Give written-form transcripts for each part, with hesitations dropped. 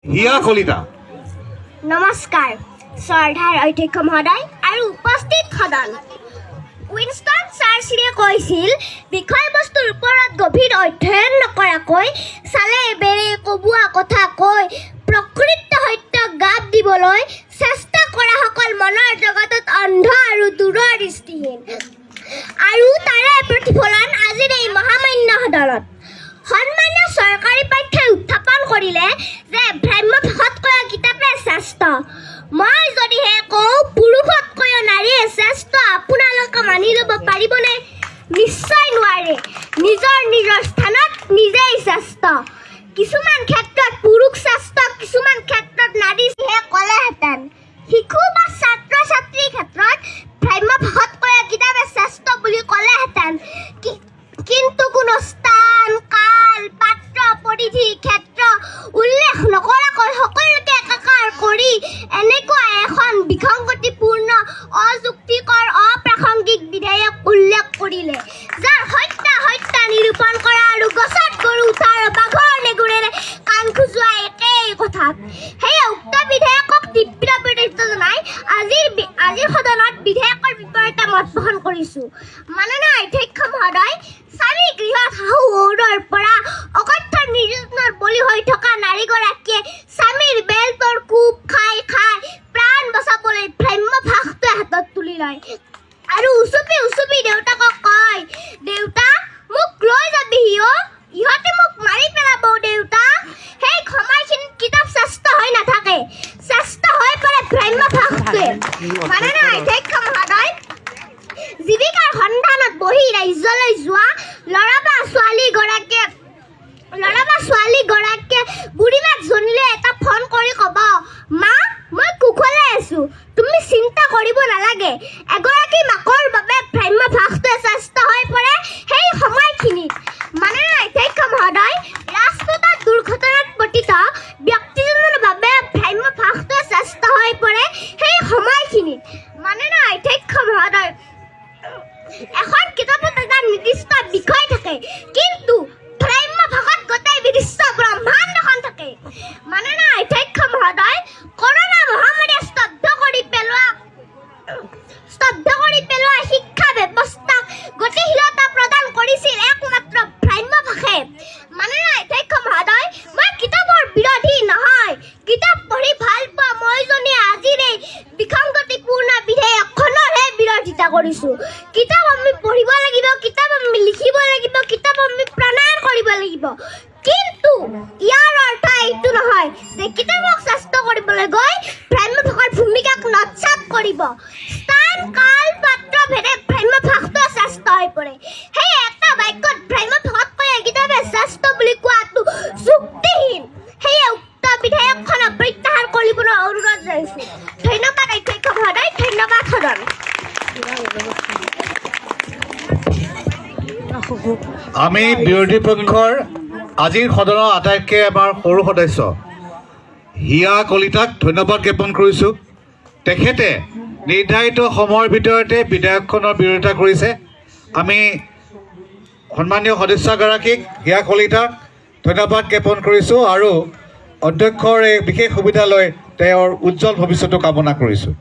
হিয়া কলিতা নমস্কাৰ শ্ৰদ্ধাৰ অধ্যক্ষ মহোদয় আৰু উপস্থিত সদন। উইনষ্টন চাৰ্চিলে কৈছিল, বিষয়বস্তুৰ ওপৰত গভীৰ অধ্যয়ন নকৰাকৈ চালে বেৰে কবোৱা কথা কৈ প্ৰকৃত সত্যক গাপ দিবলৈ চেষ্টা কৰাসকল মনৰ জগতত অন্ধ আৰু দূৰদৃষ্টিহীন। আৰু তাৰে প্ৰতিফলন আজিৰ এই মহামান্য সদনত সন্মানীয় চৰকাৰী পক্ষই উত্থাপন কৰিলে যে ভ্ৰাম্য ভাষাতকৈ কিতাপে শ্ৰেষ্ঠ। মই যদিহে কওঁ পুৰুষতকৈ নাৰীয়ে শ্ৰেষ্ঠ, আপোনালোকে মানি ল'ব পাৰিবনে? নিশ্চয় নোৱাৰে। নিজৰ স্থানত নিজেই শ্ৰেষ্ঠ। কিছুমান ক্ষেত্ৰত পুৰুষ শ্ৰেষ্ঠ, কিছুমান ক্ষেত্ৰত নাৰীহে ক'লেহেঁতেন। শিশু বা ছাত্ৰ ছাত্ৰীৰ ক্ষেত্ৰত ভ্ৰাম্য ভাষাতকৈ কিতাপে শ্ৰেষ্ঠ বুলি ক'লেহেঁতেন। কিন্তু কোনো স্থান, কাল, পাত্ৰ, পৰিধি, ক্ষেত্ৰ উল্লেখ নকৰাকৈ সকলোকে একাকাৰ কৰি এনেকুৱা এখন বিসংগতিপূৰ্ণ, অযুক্তিকৰ, অপ্ৰাসংগিক বিধেয়ক উল্লেখ কৰিলে, যাৰ সত্য নিৰূপণ কৰা আৰু গছত গৰু উঠাৰ বাঘৰ নেগুৰেৰে কাণ খোজোৱা একেই কথা। সেয়ে উক্ত বিধেয়কক তীব্ৰ বিৰোধিতা জনাই আজিৰ সদনত বিধেয়কৰ বিপৰীতে মত পোষণ কৰিছো। মাননীয় অধ্যক্ষ মহোদয়, স্বামী গৃহত শাহু শহুৰৰ পৰা অকথ্য নিৰ্যাতনৰ বলি হৈ থকা নাৰীগৰাকীয়ে স্বামীৰ বেলটোৰ কোব খাই প্ৰাণ বচাবলৈ ভ্ৰাম্য ভাষাটোৱে হাতত তুলি লয় আৰু উচুপি দেউতাকক কয়, দেউতা মোক লৈ যাবি, ইহঁতে মোক মাৰি পেলাব দেউতা। সেই সময়খিনিত কিতাপ শ্ৰেষ্ঠ হৈ নাথাকে, শ্ৰেষ্ঠ হৈ পৰে ভ্ৰাম্য ভাষাটোৱে। মাননীয় অধ্যক্ষ মহোদয়, জীৱিকাৰ সন্ধানত বহি ৰাজ্যলৈ যোৱা ল'ৰা বা ছোৱালীগৰাকীয়ে বুঢ়ীমাক জনিলে এটা ফোন কৰি ক'ব, মা মই কুশলে আছো, তুমি চিন্তা কৰিব নালাগে। এগৰাকী মাকৰ বাবে ভ্ৰাম্য ভাষাটোৱে শ্ৰেষ্ঠ হৈ পৰে সেই সময়খিনিত। মাননীয় অধ্যক্ষ মহোদয়, ৰাজপথত দুৰ্ঘটনাত পতিত ব্যক্তিজনৰ বাবে ভ্ৰাম্য ভাষাটোৱে শ্ৰেষ্ঠ হৈ পৰে সেই সময়খিনিত। মাননীয় অধ্যক্ষ মহোদয়, এখন কিতাপত এটা নিৰ্দিষ্ট বিষয় থাকে, কিন্তু ভ্ৰাম্য ভাষাত গোটেই বিদৃশ্য ব্ৰহ্মাণ্ডখন থাকে। মাননীয় অধ্যক্ষ মহোদয়, কৰোনা মহামাৰীয়ে স্তব্ধ কৰি পেলোৱা শিক্ষা ব্যৱস্থাক গতিশীলতা প্ৰদান কৰিছিল একমাত্ৰ ভ্ৰাম্য ভাষাই। মাননীয় অধ্যক্ষ মহোদয়, মই কিতাপৰ বিৰোধী নহয়, কিতাপ পঢ়ি ভাল পোৱা মই জনে আজিৰ এই বিসংগতিপূৰ্ণ বিধেয়কখনৰহে বিৰোধিতা কৰিছো। কিতাপ আমি পঢ়িব লাগিব, কিতাপ আমি লিখিব লাগিব, কিতাপ আমি প্ৰণয়ন কৰিব লাগিব। কিন্তু ইয়াৰ অৰ্থ এইটো নহয় যে কিতাপক শ্ৰেষ্ঠ কৰিবলৈ গৈ ভ্ৰাম্য ভাষাৰ ভূমিকাক নৎসাৎ কৰিব। স্থান, কাল, পাত্ৰ ভেদে ভ্ৰাম্য ভাষাটো শ্ৰেষ্ঠ হৈ পৰে। সেই এটা বাক্যত ভ্ৰাম্য ভাষাতকৈ কিতাপে শ্ৰেষ্ঠ বুলি কোৱাটো যুক্তিহীন। সেয়ে উক্ত বিধেয়কখনক প্ৰত্যাহাৰ কৰিবলৈ অনুৰোধ জনাইছো। ধন্যবাদ অধ্যক্ষ মহোদয়, ধন্যবাদ সদন। আমি বিৰোধী পক্ষৰ আজিৰ সদনৰ আটাইতকৈ আমাৰ সৰু সদস্য হিয়া কলিতাক ধন্যবাদ জ্ঞাপন কৰিছোঁ। তেখেতে নিৰ্ধাৰিত সময়ৰ ভিতৰতে বিধেয়কখনৰ বিৰোধিতা কৰিছে। আমি সন্মানীয় সদস্যগৰাকীক হিয়া কলিতাক ধন্যবাদ জ্ঞাপন কৰিছোঁ আৰু অধ্যক্ষৰ এই বিশেষ সুবিধা লৈ তেওঁৰ উজ্জ্বল ভৱিষ্যতো কামনা কৰিছোঁ।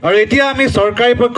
আৰু এতিয়া আমি চৰকাৰী পক্ষ